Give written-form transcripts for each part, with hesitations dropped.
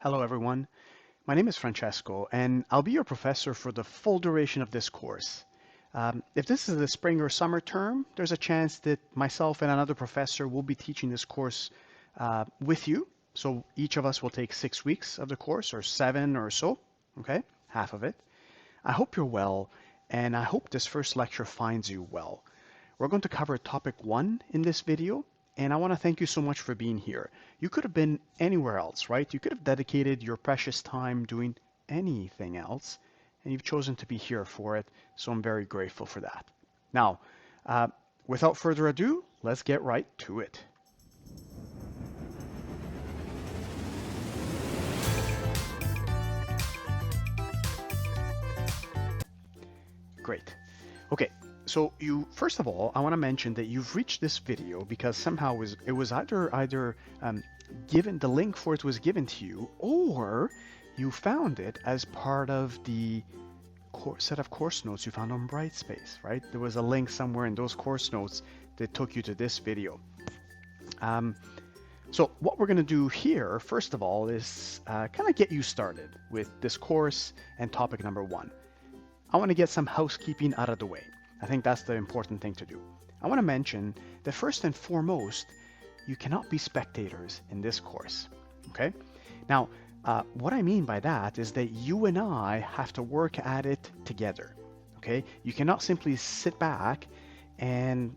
Hello everyone, my name is Francesco and I'll be your professor for the full duration of this course. If this is the spring or summer term, there's a chance that myself and another professor will be teaching this course with you. So each of us will take 6 weeks of the course, or 7 or so, okay, half of it. I hope you're well, and I hope this first lecture finds you well. We're going to cover topic 1 in this video, and I want to thank you so much for being here. You could have been anywhere else, right? You could have dedicated your precious time doing anything else, and you've chosen to be here for it, so I'm very grateful for that. Now, without further ado, let's get right to it. Great. Okay, so first of all, I want to mention that you've reached this video because somehow it was either given, the link for it was given to you, or you found it as part of the set of course notes you found on Brightspace, right? There was a link somewhere in those course notes that took you to this video. So what we're going to do here, first of all, is kind of get you started with this course and topic number 1. I want to get some housekeeping out of the way. I think that's the important thing to do. I want to mention that first and foremost, you cannot be spectators in this course, okay? Now, what I mean by that is that you and I have to work at it together, okay? You cannot simply sit back and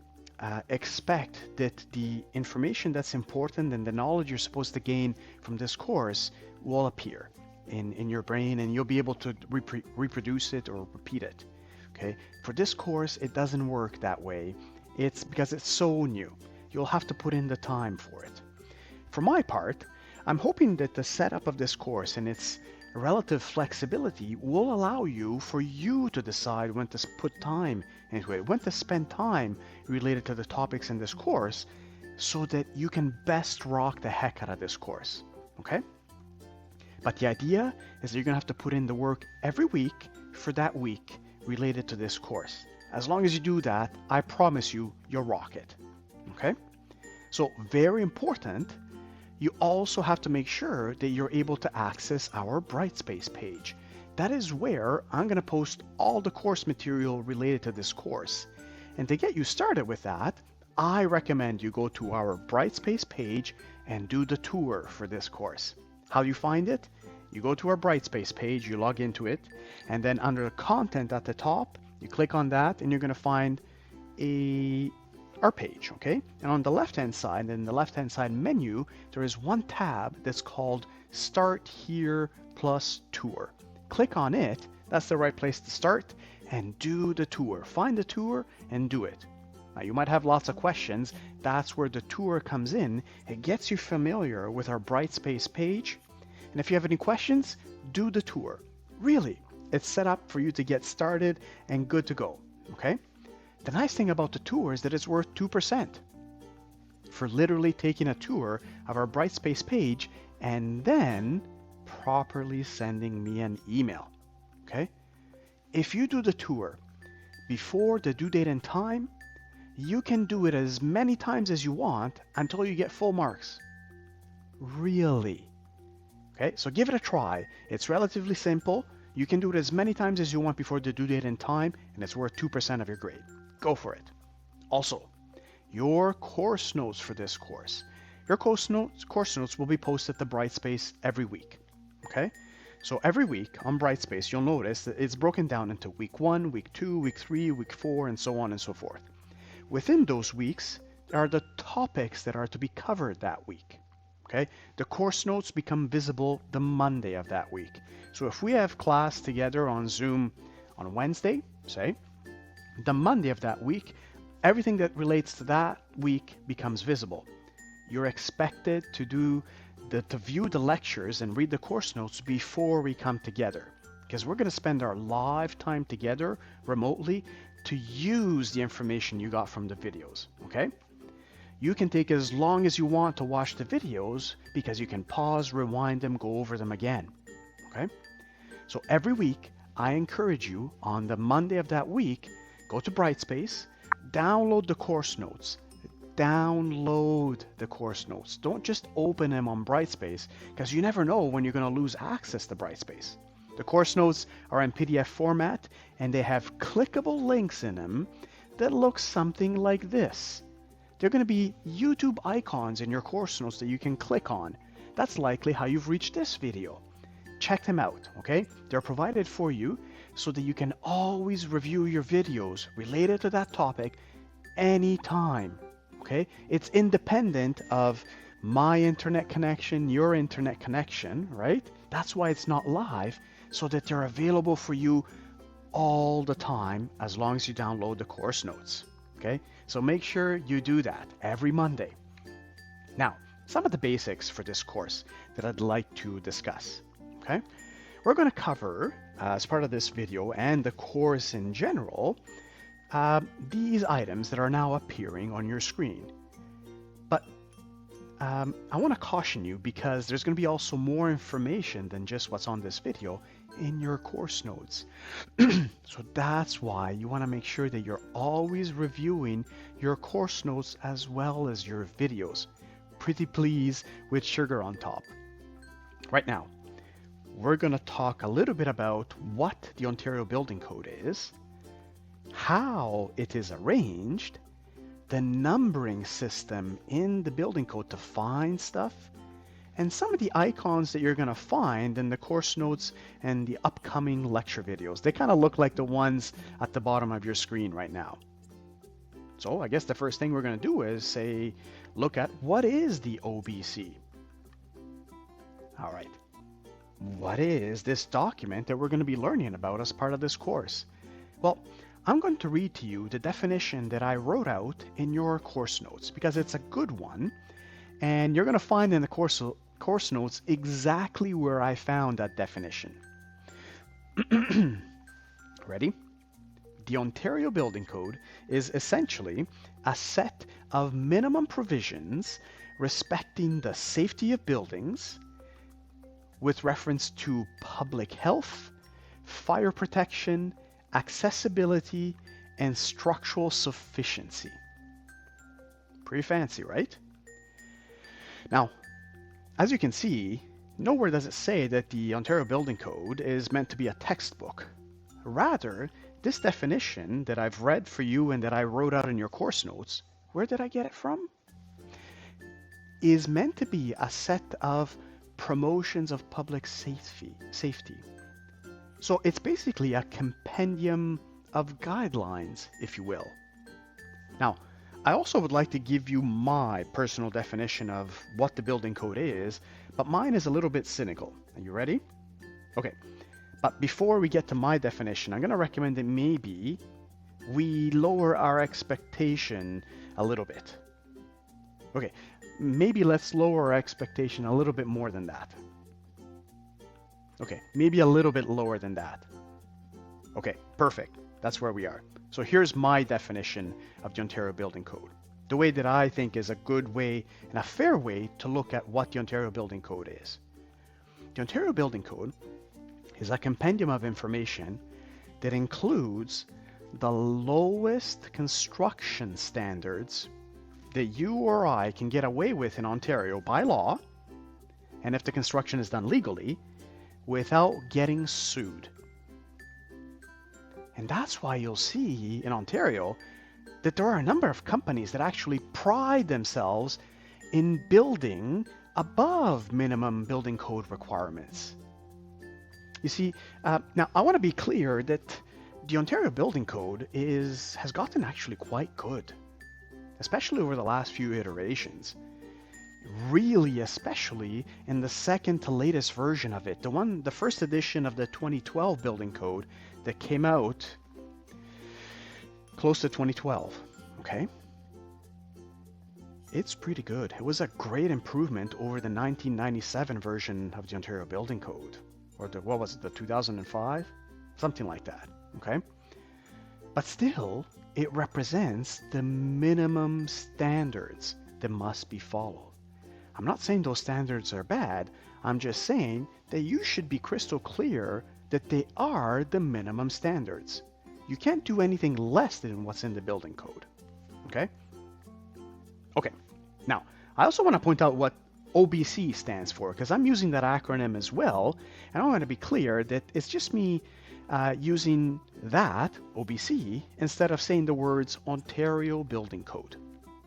expect that the information that's important and the knowledge you're supposed to gain from this course will appear in your brain and you'll be able to reproduce it or repeat it. Okay, for this course, it doesn't work that way. It's because it's so new. You'll have to put in the time for it. For my part, I'm hoping that the setup of this course and its relative flexibility will allow you to decide when to put time into it, when to spend time related to the topics in this course, so that you can best rock the heck out of this course. Okay? But the idea is that you're going to have to put in the work every week for that week related to this course. As long as you do that, I promise you, you'll rock it. Okay? So very important, you also have to make sure that you're able to access our Brightspace page. That is where I'm going to post all the course material related to this course. And to get you started with that, I recommend you go to our Brightspace page and do the tour for this course. How do you find it? You go to our Brightspace page, you log into it, and then under content at the top, you click on that and you're going to find our page, okay? And on the left-hand side, in the left-hand side menu, there is one tab that's called Start Here plus Tour. Click on it, that's the right place to start, and do the tour. Find the tour and do it. Now, you might have lots of questions. That's where the tour comes in. It gets you familiar with our Brightspace page. And if you have any questions, do the tour. Really, it's set up for you to get started and good to go, okay? The nice thing about the tour is that it's worth 2% for literally taking a tour of our Brightspace page and then properly sending me an email, okay? If you do the tour before the due date and time, you can do it as many times as you want until you get full marks. Really. Okay, so give it a try. It's relatively simple. You can do it as many times as you want before the due date and time, and it's worth 2% of your grade. Go for it. Also, your course notes for this course. Your course notes will be posted to Brightspace every week. Okay? So every week on Brightspace, you'll notice that it's broken down into week 1, week 2, week 3, week 4, and so on and so forth. Within those weeks, there are the topics that are to be covered that week. Okay? The course notes become visible the Monday of that week. So if we have class together on Zoom on Wednesday, say, the Monday of that week, everything that relates to that week becomes visible. You're expected to view the lectures and read the course notes before we come together, because we're going to spend our live time together remotely to use the information you got from the videos, okay? You can take as long as you want to watch the videos because you can pause, rewind them, go over them again, okay? So every week, I encourage you on the Monday of that week, go to Brightspace, download the course notes, download the course notes. Don't just open them on Brightspace, because you never know when you're going to lose access to Brightspace. The course notes are in PDF format, and they have clickable links in them that look something like this. They're going to be YouTube icons in your course notes that you can click on. That's likely how you've reached this video. Check them out, okay? They're provided for you so that you can always review your videos related to that topic anytime, okay? It's independent of my internet connection, your internet connection, right? That's why it's not live, so that they're available for you all the time as long as you download the course notes, okay? So make sure you do that every Monday. Now, some of the basics for this course that I'd like to discuss, okay? We're going to cover, as part of this video and the course in general, these items that are now appearing on your screen. But I want to caution you, because there's going to be also more information than just what's on this video in your course notes. So that's why you want to make sure that you're always reviewing your course notes as well as your videos. Pretty please with sugar on top. Right now, we're going to talk a little bit about what the Ontario Building Code is, how it is arranged, the numbering system in the building code to find stuff, and some of the icons that you're going to find in the course notes and the upcoming lecture videos. They kind of look like the ones at the bottom of your screen right now. So I guess the first thing we're going to do is look at what is the OBC. All right. What is this document that we're going to be learning about as part of this course? Well, I'm going to read to you the definition that I wrote out in your course notes, because it's a good one, and you're going to find in the course notes exactly where I found that definition. Ready? The Ontario Building Code is essentially a set of minimum provisions respecting the safety of buildings, with reference to public health, fire protection, accessibility, and structural sufficiency. Pretty fancy, right? Now, as you can see, nowhere does it say that the Ontario Building Code is meant to be a textbook. Rather, this definition that I've read for you and that I wrote out in your course notes, where did I get it from? Is meant to be a set of promotions of public safety. So it's basically a compendium of guidelines, if you will. Now, I also would like to give you my personal definition of what the building code is, but mine is a little bit cynical. Are you ready? Okay, but before we get to my definition, I'm going to recommend that maybe we lower our expectation a little bit. Okay, maybe let's lower our expectation a little bit more than that. Okay, maybe a little bit lower than that. Okay, perfect. That's where we are. So here's my definition of the Ontario Building Code. The way that I think is a good way and a fair way to look at what the Ontario Building Code is. The Ontario Building Code is a compendium of information that includes the lowest construction standards that you or I can get away with in Ontario by law, and if the construction is done legally, without getting sued. And that's why you'll see in Ontario that there are a number of companies that actually pride themselves in building above minimum building code requirements. You see, now I want to be clear that the Ontario Building Code has gotten actually quite good, especially over the last few iterations. Really, especially in the second to latest version of it, the first edition of the 2012 Building Code that came out close to 2012, okay? It's pretty good. It was a great improvement over the 1997 version of the Ontario Building Code, or what was it, the 2005? Something like that, okay? But still, it represents the minimum standards that must be followed. I'm not saying those standards are bad. I'm just saying that you should be crystal clear that they are the minimum standards. You can't do anything less than what's in the building code, okay? Okay, now I also want to point out what OBC stands for, because I'm using that acronym as well, and I want to be clear that it's just me using that, OBC, instead of saying the words Ontario Building Code.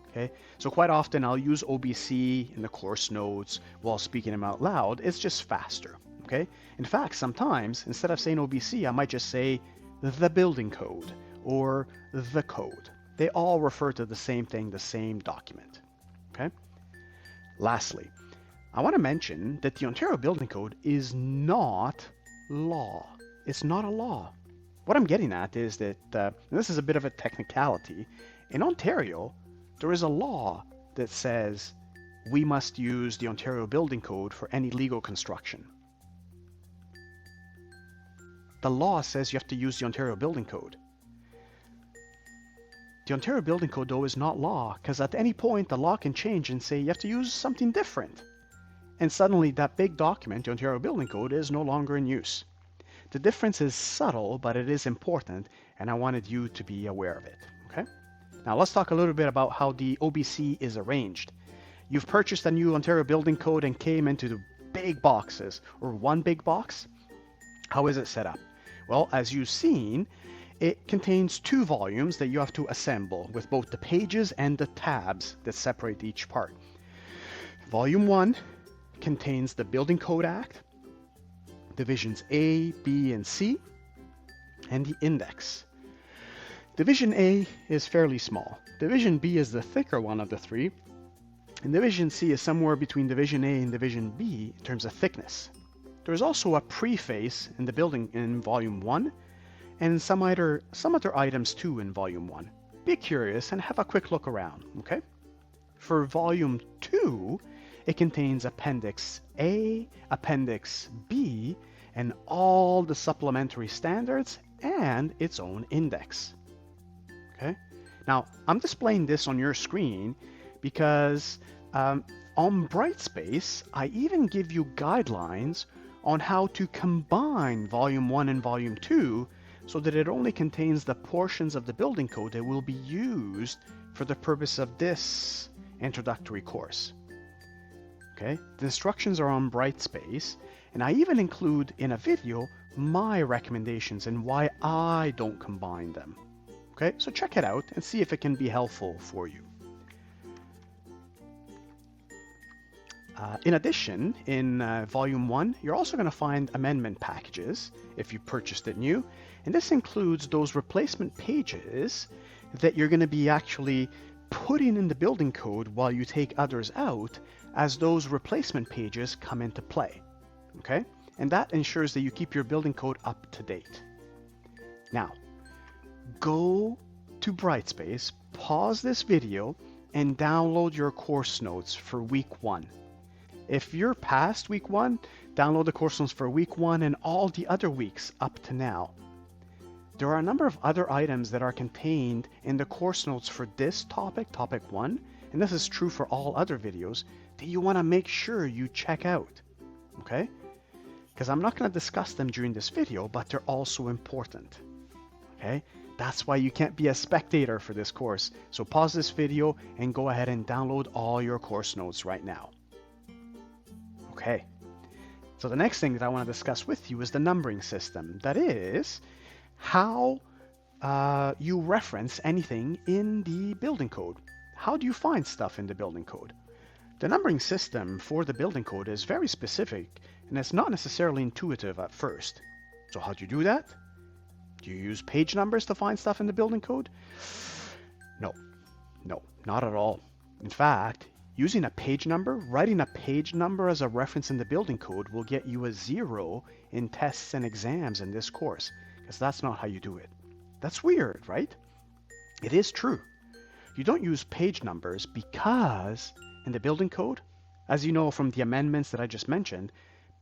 Okay, so quite often I'll use OBC in the course notes while speaking them out loud. It's just faster. Okay, in fact, sometimes instead of saying OBC, I might just say the building code or the code. They all refer to the same thing, the same document. Okay. Lastly, I want to mention that the Ontario Building Code is not law. It's not a law. What I'm getting at is that, and this is a bit of a technicality, in Ontario, there is a law that says we must use the Ontario Building Code for any legal construction. The law says you have to use the Ontario Building Code. The Ontario Building Code, though, is not law, because at any point the law can change and say you have to use something different. And suddenly that big document, the Ontario Building Code, is no longer in use. The difference is subtle, but it is important, and I wanted you to be aware of it. Okay? Now let's talk a little bit about how the OBC is arranged. You've purchased a new Ontario Building Code and came into the big boxes, or one big box. How is it set up? Well, as you've seen, it contains 2 volumes that you have to assemble with both the pages and the tabs that separate each part. Volume 1 contains the Building Code Act, Divisions A, B, and C, and the index. Division A is fairly small. Division B is the thicker one of the 3, and Division C is somewhere between Division A and Division B in terms of thickness. There is also a preface in the building in Volume 1, and some other items too in Volume 1. Be curious and have a quick look around, okay? For Volume 2, it contains Appendix A, Appendix B, and all the supplementary standards and its own index. Okay? Now, I'm displaying this on your screen because on Brightspace, I even give you guidelines on how to combine Volume 1 and Volume 2 so that it only contains the portions of the building code that will be used for the purpose of this introductory course. Okay, the instructions are on Brightspace, and I even include in a video my recommendations and why I don't combine them. Okay, so check it out and see if it can be helpful for you. In addition, in Volume 1, you're also going to find amendment packages if you purchased it new, and this includes those replacement pages that you're going to be actually putting in the building code while you take others out as those replacement pages come into play. Okay? And that ensures that you keep your building code up to date. Now, go to Brightspace, pause this video, and download your course notes for week 1. If you're past week 1, download the course notes for week 1 and all the other weeks up to now. There are a number of other items that are contained in the course notes for this topic, topic 1, and this is true for all other videos, that you want to make sure you check out. Okay? Because I'm not going to discuss them during this video, but they're also important. Okay? That's why you can't be a spectator for this course. So pause this video and go ahead and download all your course notes right now. Okay. So the next thing that I want to discuss with you is the numbering system. That is how you reference anything in the building code. How do you find stuff in the building code? The numbering system for the building code is very specific, and it's not necessarily intuitive at first. So how do you do that? Do you use page numbers to find stuff in the building code? No, not at all. In fact, using a page number, writing a page number as a reference in the building code will get you a 0 in tests and exams in this course, because that's not how you do it. That's weird, right? It is true. You don't use page numbers because in the building code, as you know from the amendments that I just mentioned,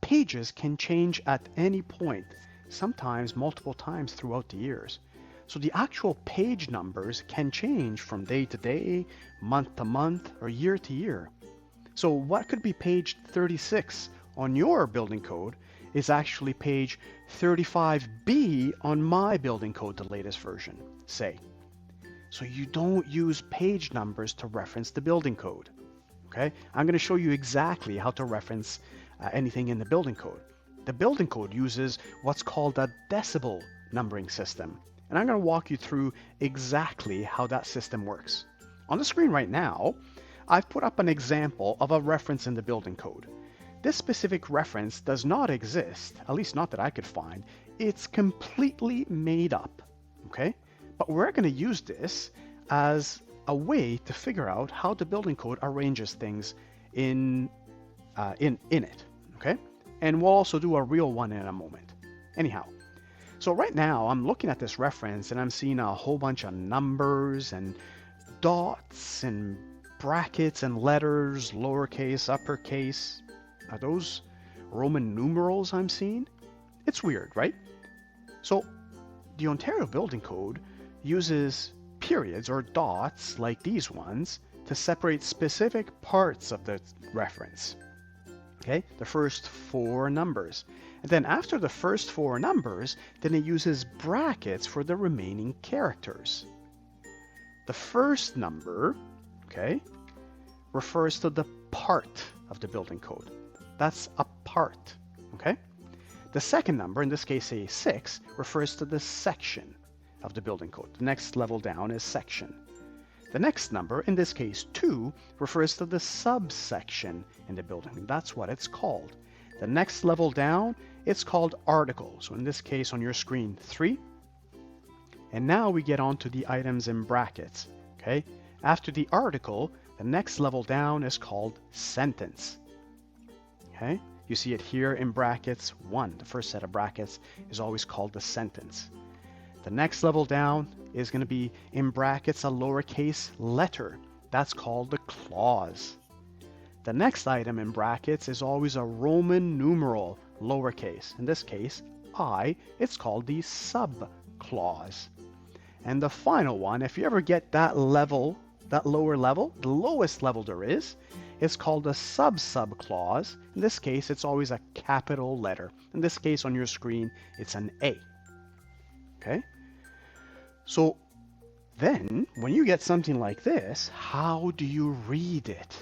pages can change at any point, sometimes multiple times throughout the years. So the actual page numbers can change from day to day, month to month, or year to year. So what could be page 36 on your building code is actually page 35B on my building code, the latest version, say. So you don't use page numbers to reference the building code. Okay, I'm going to show you exactly how to reference anything in the building code. The building code uses what's called a decibel numbering system, and I'm going to walk you through exactly how that system works. On the screen right now, I've put up an example of a reference in the building code. This specific reference does not exist, at least not that I could find. It's completely made up, okay? But we're going to use this as a way to figure out how the building code arranges things in it, okay? And we'll also do a real one in a moment. Anyhow, so right now I'm looking at this reference and I'm seeing a whole bunch of numbers and dots and brackets and letters, lowercase, uppercase. Are those Roman numerals I'm seeing? It's weird, right? So the Ontario Building Code uses periods or dots like these ones to separate specific parts of the reference. Okay, the first four numbers. And then after the first four numbers, then it uses brackets for the remaining characters. The first number, okay, refers to the part of the building code. That's a part, okay? The second number, in this case a 6, refers to the section of the building code. The next level down is section. The next number, in this case 2, refers to the subsection in the building. That's what it's called. The next level down, it's called article. So in this case on your screen 3. And now we get on to the items in brackets. Okay? After the article, the next level down is called sentence. Okay? You see it here in brackets 1. The first set of brackets is always called the sentence. The next level down is going to be in brackets a lowercase letter. That's called the clause. The next item in brackets is always a Roman numeral, lowercase. In this case, I, it's called the subclause. And the final one, if you ever get that level, that lower level, the lowest level there is, it's called a sub-subclause. In this case, it's always a capital letter. In this case on your screen, it's an A. Okay? So then, when you get something like this, how do you read it?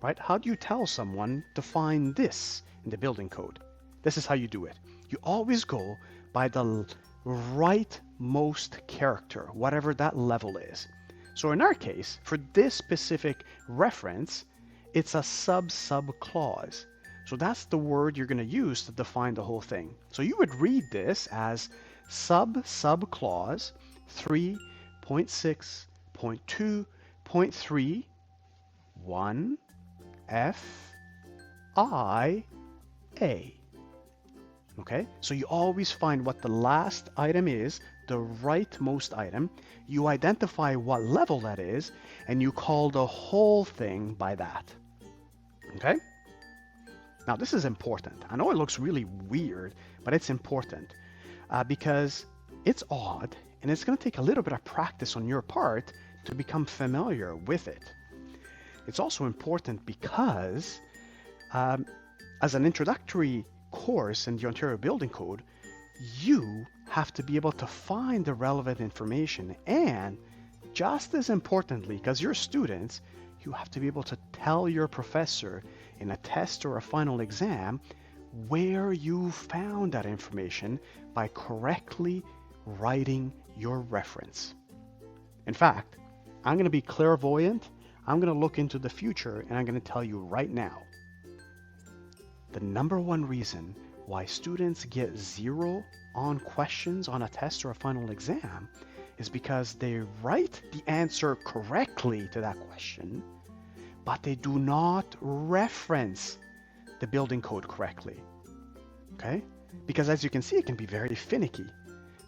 Right? How do you tell someone to find this in the building code? This is how you do it. You always go by the rightmost character, whatever that level is. So in our case, for this specific reference, it's a sub-subclause. So that's the word you're going to use to define the whole thing. So you would read this as sub-subclause 3.6.2.3 1 F I A. Okay, so you always find what the last item is, the rightmost item. You identify what level that is, and you call the whole thing by that. Okay? Now this is important. I know it looks really weird, but it's important because it's odd, and it's going to take a little bit of practice on your part to become familiar with it. It's also important because as an introductory course in the Ontario Building Code, you have to be able to find the relevant information, and just as importantly, because you're students, you have to be able to tell your professor in a test or a final exam where you found that information by correctly writing your reference. In fact, I'm going to be clairvoyant. I'm going to look into the future, and I'm going to tell you right now, the number one reason why students get 0 on questions on a test or a final exam is because they write the answer correctly to that question, but they do not reference the building code correctly. Okay? Because as you can see, it can be very finicky.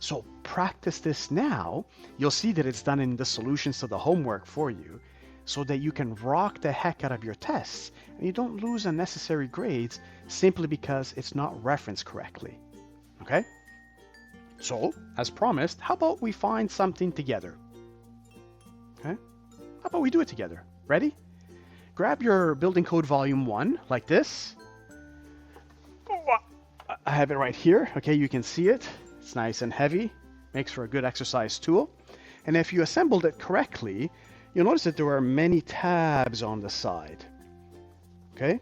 So practice this now. You'll see that it's done in the solutions to the homework for you, so that you can rock the heck out of your tests and you don't lose unnecessary grades simply because it's not referenced correctly. Okay? So, as promised, how about we find something together? Okay? How about we do it together? Ready? Grab your building code volume 1 like this. I have it right here. Okay, you can see it. It's nice and heavy. Makes for a good exercise tool. And if you assembled it correctly, you'll notice that there are many tabs on the side. Okay?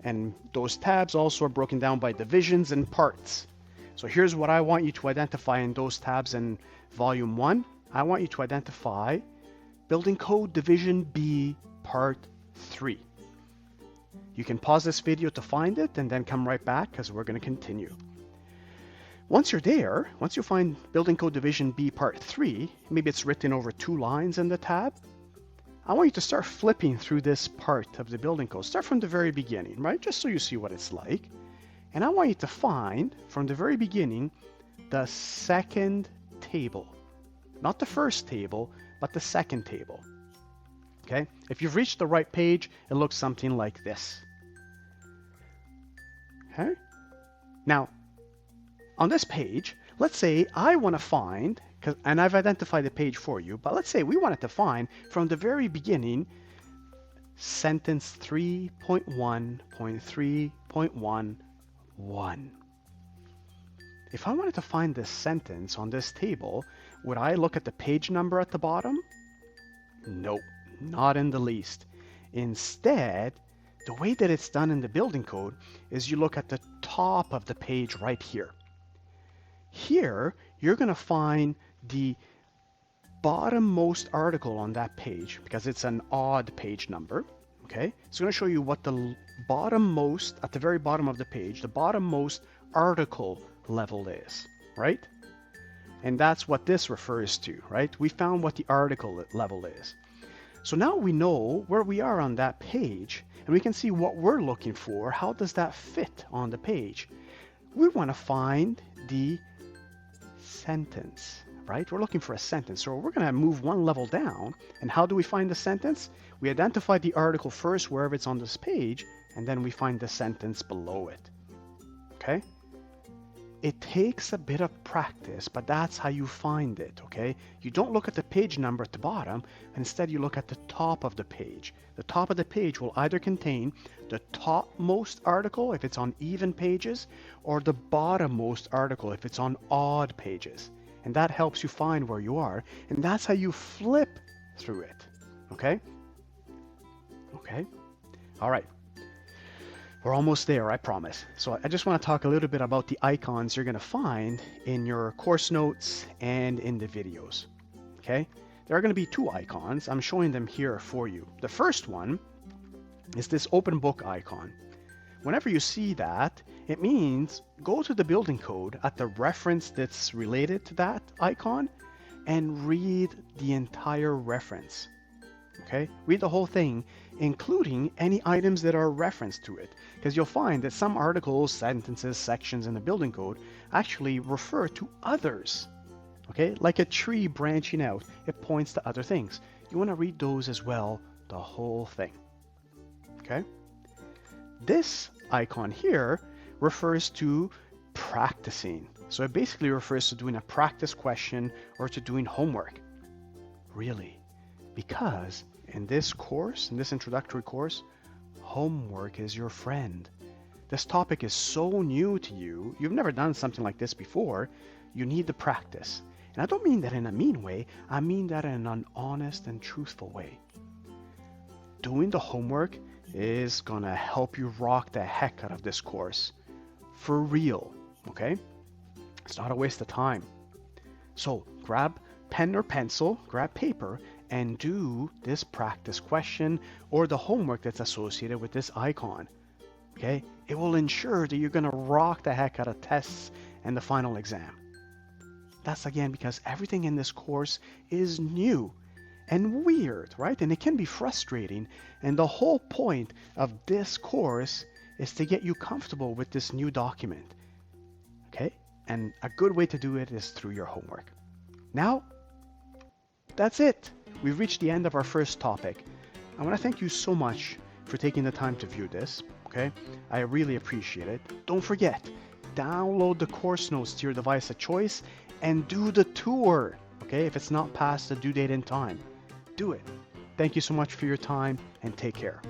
And those tabs also are broken down by divisions and parts. So here's what I want you to identify in those tabs in Volume 1. I want you to identify Building Code Division B Part 3. You can pause this video to find it and then come right back because we're going to continue. Once you're there, once you find Building Code Division B Part 3, maybe it's written over 2 lines in the tab, I want you to start flipping through this part of the building code. Start from the very beginning, right? Just so you see what it's like. And I want you to find, from the very beginning, the second table. Not the first table, but the second table. Okay? If you've reached the right page, it looks something like this. Okay? Now, on this page, let's say I want to find, and I've identified the page for you, but let's say we wanted to find from the very beginning sentence 3.1.3.11. If I wanted to find this sentence on this table, would I look at the page number at the bottom? Nope, not in the least. Instead, the way that it's done in the building code is you look at the top of the page right here. Here, you're going to find the bottommost article on that page because it's an odd page number. Okay, it's going to show you what the bottommost, at the very bottom of the page, the bottommost article level is, right? And that's what this refers to, right? We found what the article level is. So now we know where we are on that page, and we can see what we're looking for. How does that fit on the page? We want to find the sentence, right? We're looking for a sentence. So we're going to move one level down. And how do we find the sentence? We identify the article first wherever it's on this page, and then we find the sentence below it. Okay? It takes a bit of practice, but that's how you find it, okay? You don't look at the page number at the bottom. Instead, you look at the top of the page. The top of the page will either contain the topmost article if it's on even pages, or the bottommost article if it's on odd pages. And that helps you find where you are. And that's how you flip through it, okay? Okay? All right. We're almost there, I promise. So I just want to talk a little bit about the icons you're going to find in your course notes and in the videos. Okay? There are going to be 2 icons. I'm showing them here for you. The first one is this open book icon. Whenever you see that, it means go to the building code at the reference that's related to that icon and read the entire reference. Okay? Read the whole thing, including any items that are referenced to it, because you'll find that some articles, sentences, sections in the building code actually refer to others. Okay? Like a tree branching out, it points to other things. You want to read those as well, the whole thing. Okay? This icon here refers to practicing. So it basically refers to doing a practice question or to doing homework. Really? Because in this course, in this introductory course, homework is your friend. This topic is so new to you. You've never done something like this before. You need the practice. And I don't mean that in a mean way. I mean that in an honest and truthful way. Doing the homework is gonna help you rock the heck out of this course. For real, okay? It's not a waste of time. So grab pen or pencil, grab paper, and do this practice question or the homework that's associated with this icon. Okay? It will ensure that you're going to rock the heck out of tests and the final exam. That's again because everything in this course is new and weird, right? And it can be frustrating. And the whole point of this course is to get you comfortable with this new document. Okay? And a good way to do it is through your homework. Now, that's it. We've reached the end of our first topic. I want to thank you so much for taking the time to view this, okay? I really appreciate it. Don't forget, download the course notes to your device of choice and do the tour, okay? If it's not past the due date in time, do it. Thank you so much for your time and take care.